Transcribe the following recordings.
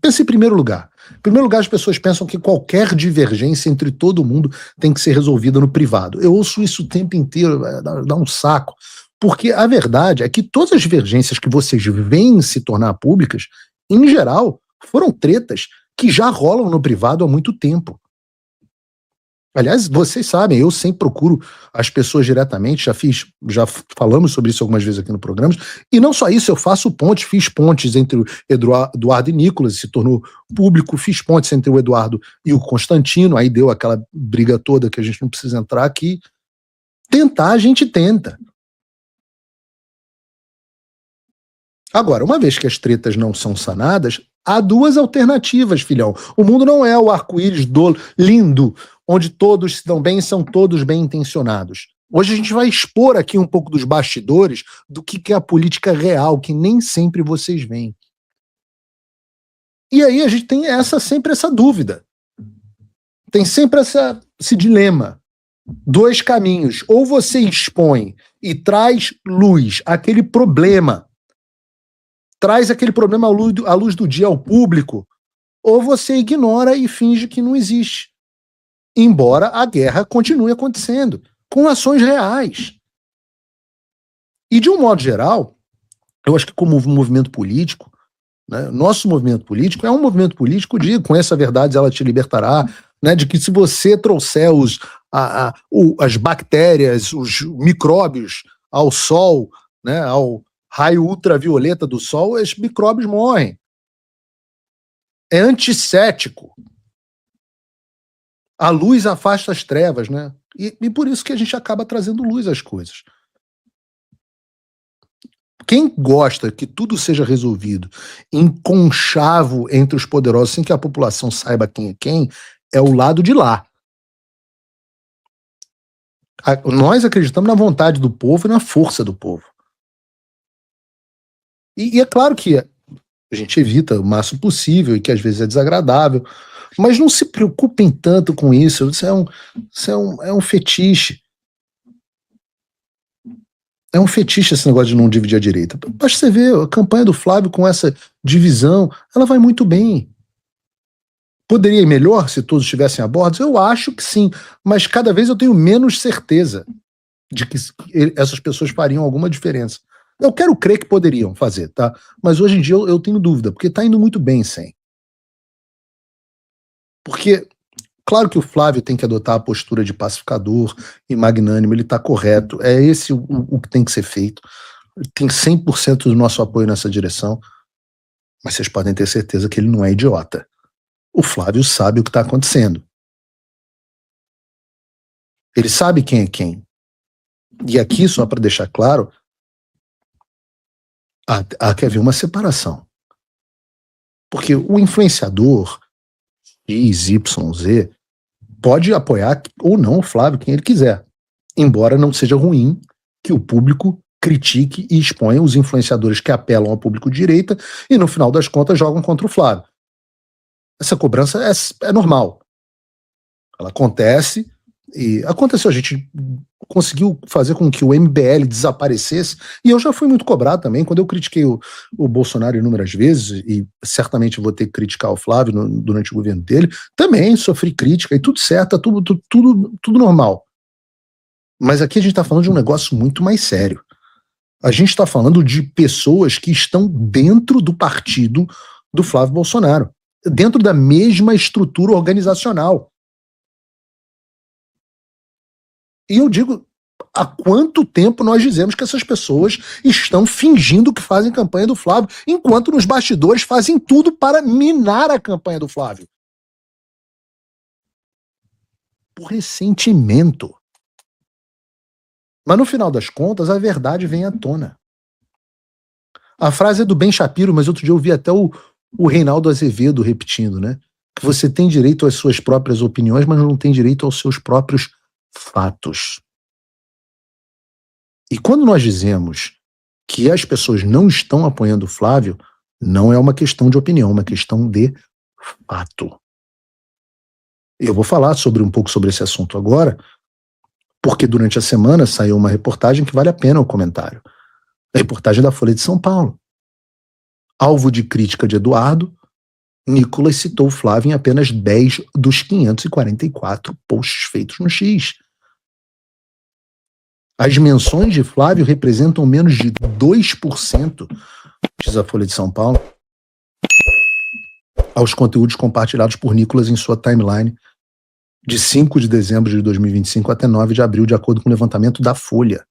Pensa em primeiro lugar. Em primeiro lugar, as pessoas pensam que qualquer divergência entre todo mundo tem que ser resolvida no privado. Eu ouço isso o tempo inteiro, dá um saco. Porque a verdade é que todas as divergências que vocês veem se tornar públicas, em geral, foram tretas que já rolam no privado há muito tempo. Aliás, vocês sabem, eu sempre procuro as pessoas diretamente, já falamos sobre isso algumas vezes aqui no programa, e não só isso, eu fiz pontes entre o Eduardo e Nicolas, se tornou público, fiz pontes entre o Eduardo e o Constantino, aí deu aquela briga toda que a gente não precisa entrar aqui. Tentar, a gente tenta. Agora, uma vez que as tretas não são sanadas, há duas alternativas, filhão. O mundo não é o arco-íris lindo, onde todos se dão bem e são todos bem intencionados. Hoje a gente vai expor aqui um pouco dos bastidores do que é a política real, que nem sempre vocês veem. E aí a gente tem sempre essa dúvida. Tem sempre esse dilema. Dois caminhos. Ou você expõe e traz luz àquele problema, traz aquele problema à luz do dia ao público, ou você ignora e finge que não existe. Embora a guerra continue acontecendo, com ações reais. E de um modo geral, eu acho que como movimento político, né, nosso movimento político é um movimento político de conheça a verdade, ela te libertará, né, de que se você trouxer as bactérias, os micróbios ao sol, né, ao raio ultravioleta do sol, esses micróbios morrem. É anticético. A luz afasta as trevas, né? E por isso que a gente acaba trazendo luz às coisas. Quem gosta que tudo seja resolvido em conchavo entre os poderosos, sem que a população saiba quem é quem, é o lado de lá. Nós acreditamos na vontade do povo e na força do povo. E é claro que a gente evita o máximo possível e que às vezes é desagradável, mas não se preocupem tanto com isso. Isso é um fetiche. É um fetiche esse negócio de não dividir a direita. Basta você ver a campanha do Flávio com essa divisão, ela vai muito bem. Poderia ir melhor se todos estivessem a bordo? Eu acho que sim, mas cada vez eu tenho menos certeza de que essas pessoas fariam alguma diferença. Eu quero crer que poderiam fazer, tá? Mas hoje em dia eu tenho dúvida, porque tá indo muito bem sem. Porque, claro que o Flávio tem que adotar a postura de pacificador e magnânimo, ele tá correto, é esse o que tem que ser feito. Tem 100% do nosso apoio nessa direção, mas vocês podem ter certeza que ele não é idiota. O Flávio sabe o que tá acontecendo. Ele sabe quem é quem. E aqui, só para deixar claro, há que haver uma separação. Porque o influenciador X, Y, Z pode apoiar ou não o Flávio, quem ele quiser. Embora não seja ruim que o público critique e exponha os influenciadores que apelam ao público de direita e no final das contas jogam contra o Flávio. Essa cobrança é normal. Ela acontece e aconteceu, a gente conseguiu fazer com que o MBL desaparecesse, e eu já fui muito cobrado também, quando eu critiquei o Bolsonaro inúmeras vezes, e certamente vou ter que criticar o Flávio durante o governo dele, também sofri crítica, e tudo certo, tudo normal. Mas aqui a gente está falando de um negócio muito mais sério. A gente está falando de pessoas que estão dentro do partido do Flávio Bolsonaro, dentro da mesma estrutura organizacional. E eu digo, há quanto tempo nós dizemos que essas pessoas estão fingindo que fazem campanha do Flávio, enquanto nos bastidores fazem tudo para minar a campanha do Flávio? Por ressentimento. Mas no final das contas, a verdade vem à tona. A frase é do Ben Shapiro, mas outro dia eu vi até o Reinaldo Azevedo repetindo, né? Que você tem direito às suas próprias opiniões, mas não tem direito aos seus próprios fatos. E quando nós dizemos que as pessoas não estão apoiando o Flávio, não é uma questão de opinião, é uma questão de fato. Eu vou falar um pouco sobre esse assunto agora, porque durante a semana saiu uma reportagem que vale a pena o comentário. A reportagem da Folha de São Paulo. Alvo de crítica de Eduardo, Nicolas citou o Flávio em apenas 10 dos 544 posts feitos no X. As menções de Flávio representam menos de 2%, diz a Folha de São Paulo, aos conteúdos compartilhados por Nicolas em sua timeline de 5 de dezembro de 2025 até 9 de abril, de acordo com o levantamento da Folha.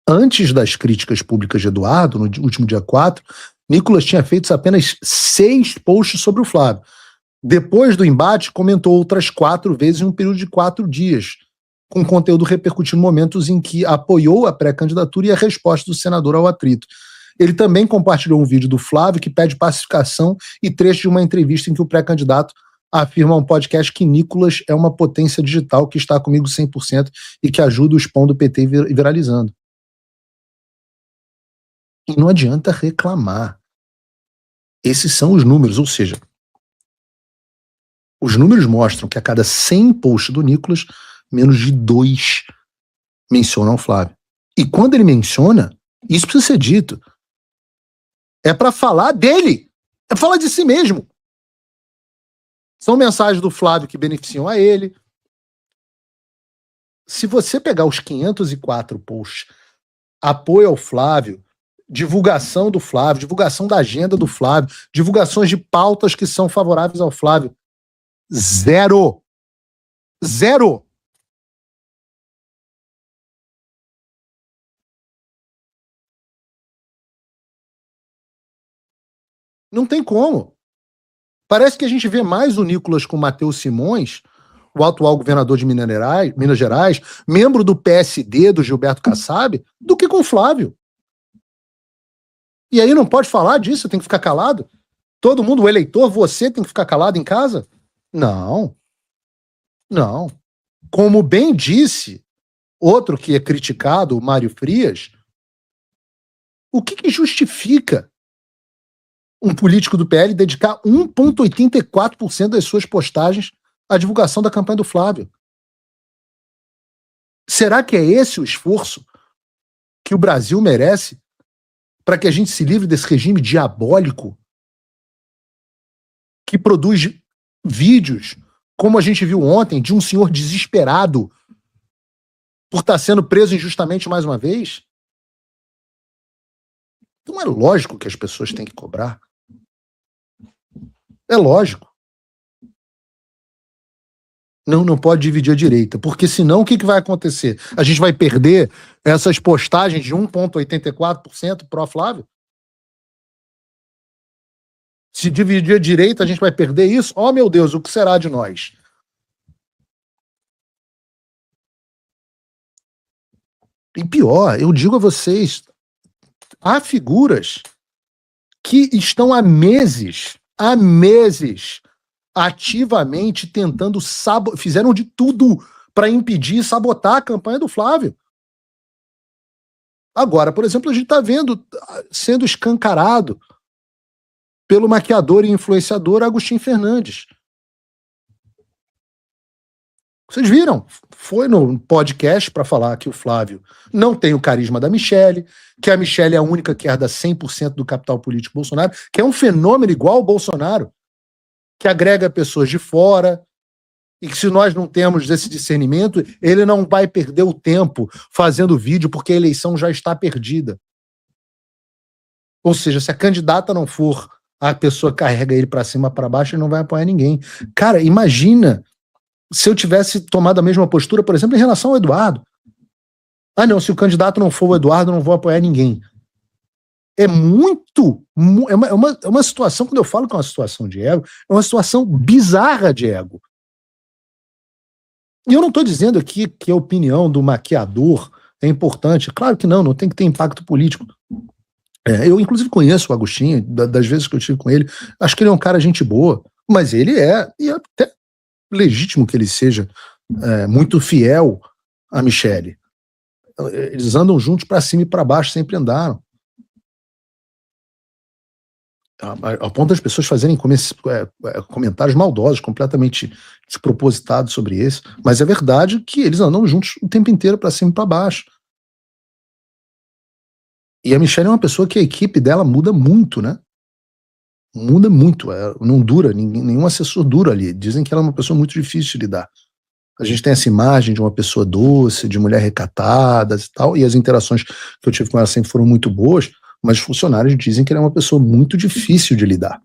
Antes das críticas públicas de Eduardo, no último dia 4, Nicolas tinha feito apenas 6 posts sobre o Flávio. Depois do embate, comentou outras 4 vezes em um período de 4 dias, com conteúdo repercutindo momentos em que apoiou a pré-candidatura e a resposta do senador ao atrito. Ele também compartilhou um vídeo do Flávio que pede pacificação e trecho de uma entrevista em que o pré-candidato afirma a um podcast que Nicolas é uma potência digital que está comigo 100% e que ajuda o spawn do PT viralizando. E não adianta reclamar. Esses são os números, ou seja, os números mostram que a cada 100 posts do Nicolas, menos de 2 mencionam o Flávio. E quando ele menciona, isso precisa ser dito. É para falar dele. É pra falar de si mesmo. São mensagens do Flávio que beneficiam a ele. Se você pegar os 504 posts, apoio ao Flávio, divulgação do Flávio, divulgação da agenda do Flávio, divulgações de pautas que são favoráveis ao Flávio, zero. Zero. Não tem como. Parece que a gente vê mais o Nicolas com o Matheus Simões, o atual governador de Minas Gerais, membro do PSD, do Gilberto Kassab, do que com o Flávio. E aí não pode falar disso, tem que ficar calado? Todo mundo, o eleitor, você tem que ficar calado em casa? Não. Não. Como bem disse outro que é criticado, o Mário Frias, o que justifica um político do PL dedicar 1,84% das suas postagens à divulgação da campanha do Flávio? Será que é esse o esforço que o Brasil merece para que a gente se livre desse regime diabólico que produz vídeos, como a gente viu ontem, de um senhor desesperado por estar sendo preso injustamente mais uma vez? Então é lógico que as pessoas têm que cobrar. É lógico. Não pode dividir a direita, porque senão o que vai acontecer? A gente vai perder essas postagens de 1,84% pró-Flávio? Se dividir a direita, a gente vai perder isso? Oh, meu Deus, o que será de nós? E pior, eu digo a vocês, há figuras que estão há meses, ativamente tentando fizeram de tudo para impedir e sabotar a campanha do Flávio. Agora, por exemplo, a gente está vendo sendo escancarado pelo maquiador e influenciador Agostinho Fernandes. Vocês viram? Foi no podcast para falar que o Flávio não tem o carisma da Michelle, que a Michelle é a única que herda 100% do capital político Bolsonaro, que é um fenômeno igual ao Bolsonaro, que agrega pessoas de fora, e que se nós não temos esse discernimento, ele não vai perder o tempo fazendo vídeo porque a eleição já está perdida. Ou seja, se a candidata não for, a pessoa carrega ele para cima, para baixo e não vai apoiar ninguém. Cara, imagina se eu tivesse tomado a mesma postura, por exemplo, em relação ao Eduardo. Ah, não, se o candidato não for o Eduardo, não vou apoiar ninguém. É uma situação, quando eu falo que é uma situação de ego, é uma situação bizarra de ego. E eu não estou dizendo aqui que a opinião do maquiador é importante. Claro que não tem que ter impacto político. Eu, inclusive, conheço o Agostinho, das vezes que eu estive com ele. Acho que ele é um cara gente boa, mas ele e é até legítimo que ele seja muito fiel a Michelle. Eles andam juntos para cima e para baixo, sempre andaram. Ao ponto das pessoas fazerem comentários maldosos, completamente despropositados sobre isso. Mas é verdade que eles andam juntos o tempo inteiro para cima e para baixo. E a Michelle é uma pessoa que a equipe dela muda muito, né? Muda muito, não dura, nenhum assessor dura ali. Dizem que ela é uma pessoa muito difícil de lidar. A gente tem essa imagem de uma pessoa doce, de mulher recatada e tal, e as interações que eu tive com ela sempre foram muito boas, mas os funcionários dizem que ela é uma pessoa muito difícil de lidar.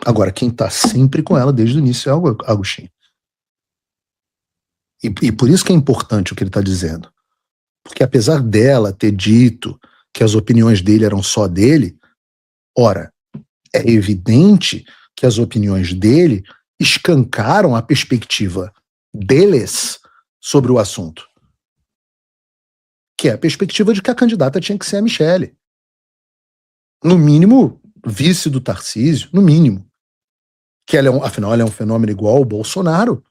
Agora, quem está sempre com ela desde o início é o Agostinho. E por isso que é importante o que ele está dizendo. Porque apesar dela ter dito que as opiniões dele eram só dele, ora, é evidente que as opiniões dele escancaram a perspectiva deles sobre o assunto. Que é a perspectiva de que a candidata tinha que ser a Michele. No mínimo, vice do Tarcísio, no mínimo. Que afinal, ela é um fenômeno igual ao Bolsonaro.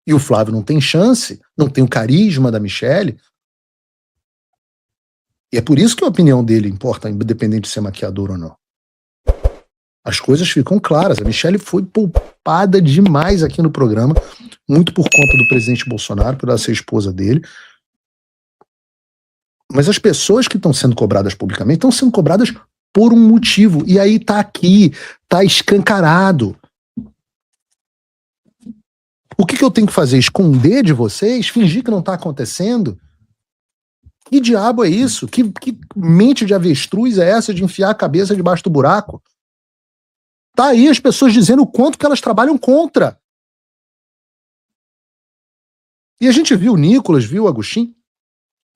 E o Flávio não tem chance, não tem o carisma da Michele. E é por isso que a opinião dele importa, independente de ser maquiador ou não. As coisas ficam claras. A Michele foi poupada demais aqui no programa, muito por conta do presidente Bolsonaro, por ela ser esposa dele. Mas as pessoas que estão sendo cobradas publicamente estão sendo cobradas por um motivo. E aí tá aqui, tá escancarado. O que eu tenho que fazer? Esconder de vocês? Fingir que não tá acontecendo? Que diabo é isso? Que mente de avestruz é essa de enfiar a cabeça debaixo do buraco? Tá aí as pessoas dizendo o quanto que elas trabalham contra. E a gente viu o Nicolas, viu o Agostinho,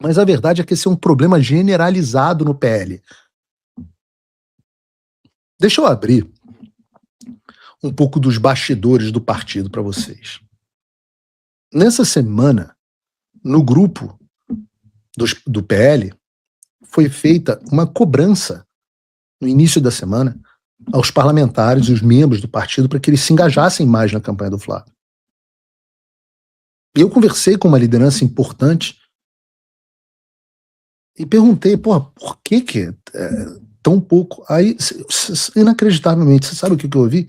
mas a verdade é que esse é um problema generalizado no PL. Deixa eu abrir um pouco dos bastidores do partido para vocês. Nessa semana, no grupo do PL, foi feita uma cobrança no início da semana aos parlamentares e os membros do partido para que eles se engajassem mais na campanha do Flávio. E eu conversei com uma liderança importante e perguntei, por que tão pouco? Aí, inacreditavelmente, você sabe o que eu ouvi?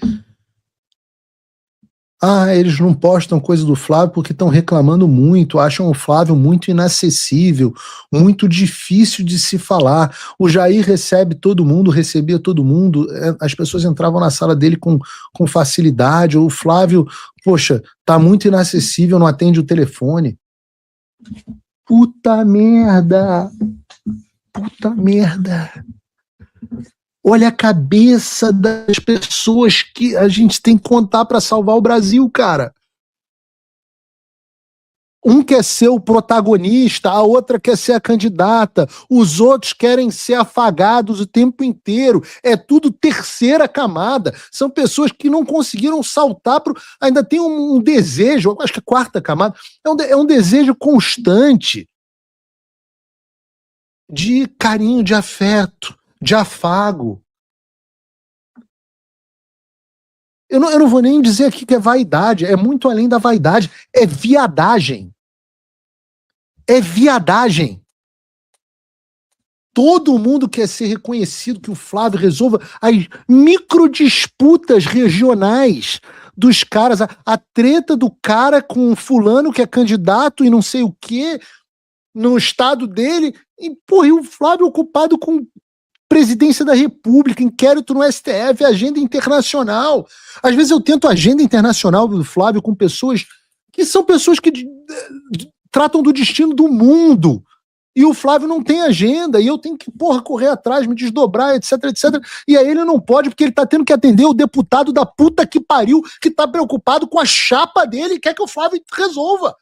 Eles não postam coisa do Flávio porque estão reclamando muito, acham o Flávio muito inacessível, muito difícil de se falar. O Jair recebia todo mundo, as pessoas entravam na sala dele com facilidade. O Flávio, poxa, tá muito inacessível, não atende o telefone. Puta merda! Puta merda! Olha a cabeça das pessoas que a gente tem que contar para salvar o Brasil, cara. Um quer ser o protagonista, a outra quer ser a candidata, os outros querem ser afagados o tempo inteiro. É tudo terceira camada. São pessoas que não conseguiram saltar pro. Ainda tem um desejo, acho que a quarta camada, é um desejo constante de carinho, de afeto, de afago. Eu não vou nem dizer aqui que é vaidade, é muito além da vaidade, é viadagem. É viadagem. Todo mundo quer ser reconhecido, que o Flávio resolva as microdisputas regionais dos caras, a treta do cara com o fulano que é candidato e não sei o quê, no estado dele, e o Flávio ocupado com presidência da República, inquérito no STF, agenda internacional. Às vezes eu tento agenda internacional do Flávio com pessoas que são pessoas que tratam do destino do mundo. E o Flávio não tem agenda, e eu tenho que, correr atrás, me desdobrar, etc, etc. E aí ele não pode, porque ele tá tendo que atender o deputado da puta que pariu, que tá preocupado com a chapa dele e quer que o Flávio resolva.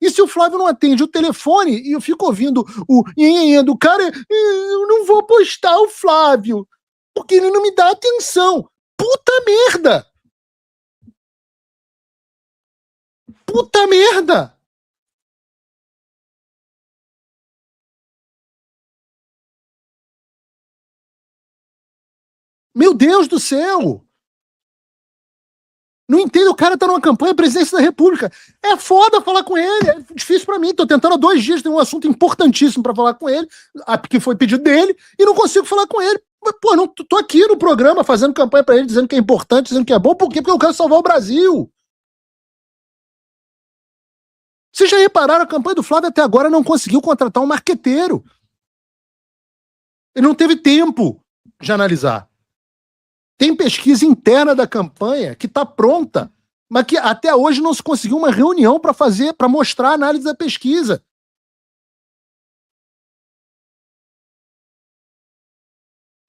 E se o Flávio não atende o telefone, e eu fico ouvindo o nhenhenhê do cara, eu não vou postar o Flávio, porque ele não me dá atenção. Puta merda! Puta merda! Meu Deus do céu! Não entendo, o cara tá numa campanha presidência da República. É foda falar com ele, é difícil pra mim. Tô tentando há 2 dias, tem um assunto importantíssimo pra falar com ele, que foi pedido dele, e não consigo falar com ele. Não tô aqui no programa fazendo campanha pra ele, dizendo que é importante, dizendo que é bom. Por quê? Porque eu quero salvar o Brasil. Vocês já repararam, a campanha do Flávio até agora não conseguiu contratar um marqueteiro. Ele não teve tempo. de analisar. Tem pesquisa interna da campanha que está pronta, mas que até hoje não se conseguiu uma reunião para mostrar a análise da pesquisa.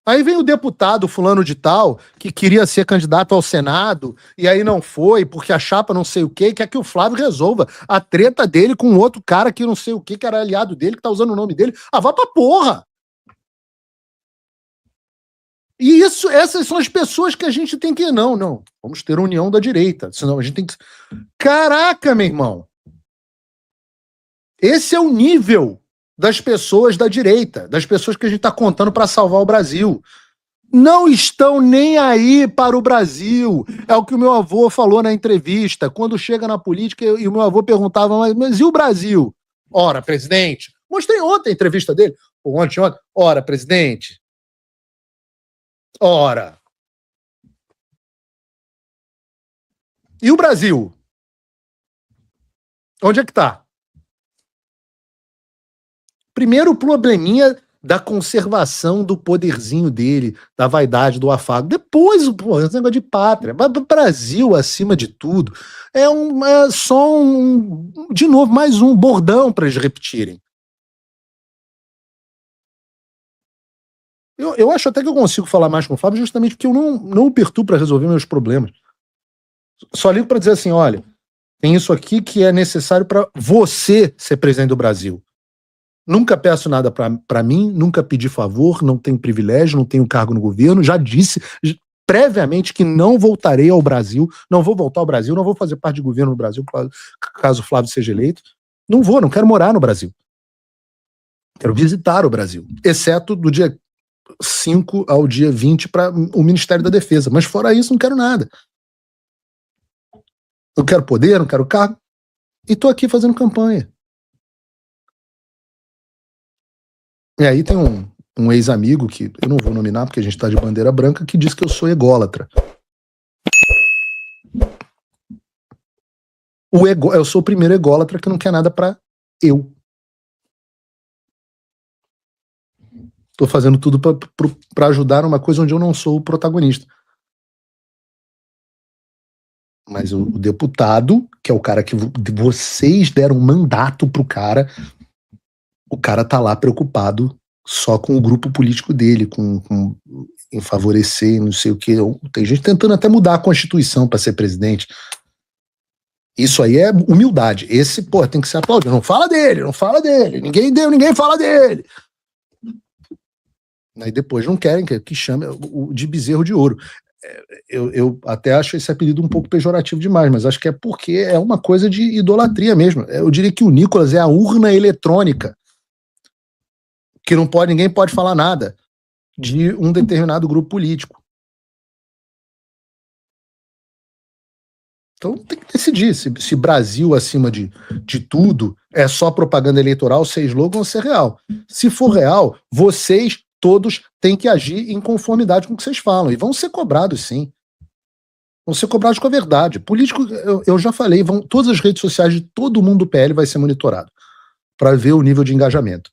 Aí vem o deputado fulano de tal, que queria ser candidato ao Senado, e aí não foi, porque a chapa não sei o quê, quer que o Flávio resolva a treta dele com outro cara que não sei o quê, que era aliado dele, que tá usando o nome dele. Ah, vá pra porra! E essas são as pessoas que a gente tem que... Não, vamos ter a união da direita, senão a gente tem que... Caraca, meu irmão! Esse é o nível das pessoas da direita, das pessoas que a gente tá contando para salvar o Brasil. Não estão nem aí para o Brasil. É o que o meu avô falou na entrevista. Quando chega na política e o meu avô perguntava, mas e o Brasil? Ora, presidente. Mostrei ontem a entrevista dele. Ontem. Ora, presidente. Ora. E o Brasil? Onde é que tá? Primeiro probleminha da conservação do poderzinho dele, da vaidade, do afago. Depois, esse negócio de pátria. O Brasil, acima de tudo, é só de novo, mais um bordão para eles repetirem. Eu acho até que eu consigo falar mais com o Fábio justamente porque eu não o perturbo para resolver meus problemas. Só ligo para dizer assim, olha, tem isso aqui que é necessário para você ser presidente do Brasil. Nunca peço nada para mim, nunca pedi favor, não tenho privilégio, não tenho cargo no governo. Já disse previamente que não voltarei ao Brasil, não vou voltar ao Brasil, não vou fazer parte de governo no Brasil, caso o Flávio seja eleito. Não quero morar no Brasil. Quero visitar o Brasil, exceto do dia 5 ao dia 20 para o Ministério da Defesa. Mas fora isso, não quero nada. Não quero poder, não quero cargo. E estou aqui fazendo campanha. E aí tem um ex-amigo, que eu não vou nominar porque a gente está de bandeira branca, que diz que eu sou ególatra. Eu sou o primeiro ególatra que não quer nada para eu. Estou fazendo tudo para ajudar numa coisa onde eu não sou o protagonista. Mas o deputado, que é o cara que vocês deram mandato pro cara, o cara tá lá preocupado só com o grupo político dele, em favorecer, não sei o que. Tem gente tentando até mudar a Constituição para ser presidente. Isso aí é humildade. Esse, pô, tem que ser aplaudido. Não fala dele, não fala dele. Ninguém fala dele. Aí depois não querem que chame de bezerro de ouro. Eu até acho esse apelido um pouco pejorativo demais, mas acho que é porque é uma coisa de idolatria mesmo. Eu diria que o Nicolas é a urna eletrônica, que ninguém pode falar nada de um determinado grupo político. Então tem que decidir se Brasil acima de tudo é só propaganda eleitoral, se é slogan ou se é real. Se for real, vocês todos têm que agir em conformidade com o que vocês falam. E vão ser cobrados, sim. Vão ser cobrados com a verdade. Político, eu já falei, todas as redes sociais de todo mundo do PL vai ser monitorado para ver o nível de engajamento.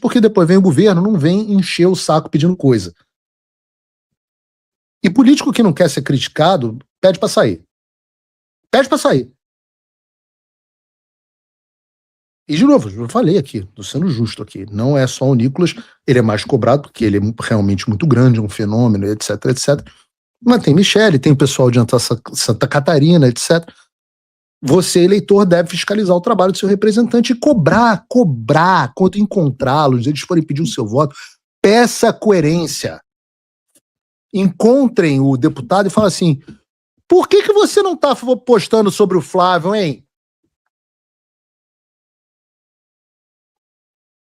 Porque depois vem o governo, não vem encher o saco pedindo coisa. E político que não quer ser criticado, pede para sair. Pede para sair. E, de novo, eu falei aqui, tô sendo justo aqui, não é só o Nicolas, ele é mais cobrado, porque ele é realmente muito grande, um fenômeno, etc, etc. Mas tem Michele, tem o pessoal de Santa Catarina, etc. Você, eleitor, deve fiscalizar o trabalho do seu representante e cobrar, quando encontrá-los, eles forem pedir o seu voto, peça coerência. Encontrem o deputado e falem assim, por que você não está postando sobre o Flávio, hein?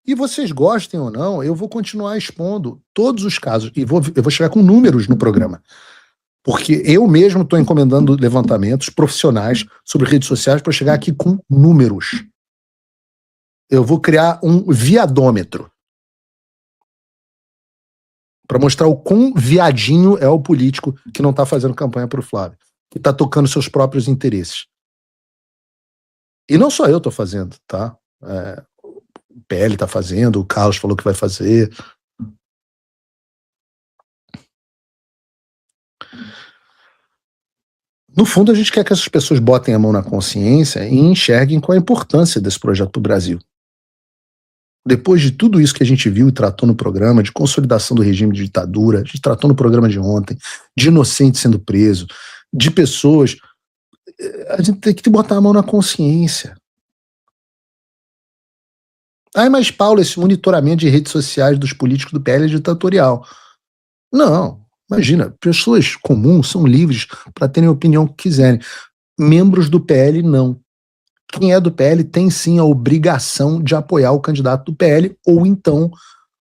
E vocês gostem ou não, eu vou continuar expondo todos os casos, e eu vou chegar com números no programa. Porque eu mesmo estou encomendando levantamentos profissionais sobre redes sociais para chegar aqui com números. Eu vou criar um viadômetro para mostrar o quão viadinho é o político que não está fazendo campanha para o Flávio, que está tocando seus próprios interesses. E não só eu estou fazendo, tá? O PL está fazendo, o Carlos falou que vai fazer. No fundo, a gente quer que essas pessoas botem a mão na consciência e enxerguem qual a importância desse projeto para o Brasil. Depois de tudo isso que a gente viu e tratou no programa, de consolidação do regime de ditadura, a gente tratou no programa de ontem, de inocente sendo preso, de pessoas, a gente tem que botar a mão na consciência. Mas Paulo, esse monitoramento de redes sociais dos políticos do PL é ditatorial. Não, imagina, pessoas comuns são livres para terem a opinião que quiserem. Membros do PL, não. Quem é do PL tem sim a obrigação de apoiar o candidato do PL ou então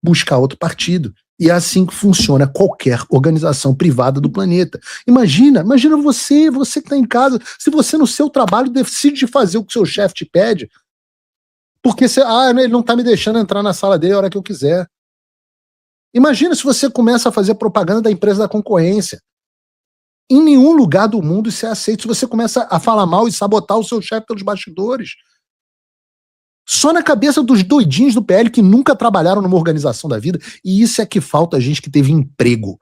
buscar outro partido. E é assim que funciona qualquer organização privada do planeta. Imagina você que está em casa, se você no seu trabalho decide fazer o que o seu chefe te pede, porque ele não está me deixando entrar na sala dele a hora que eu quiser. Imagina se você começa a fazer propaganda da empresa da concorrência. Em nenhum lugar do mundo isso é aceito. Se você começa a falar mal e sabotar o seu chefe pelos bastidores. Só na cabeça dos doidinhos do PL que nunca trabalharam numa organização da vida. E isso é que falta a gente que teve emprego.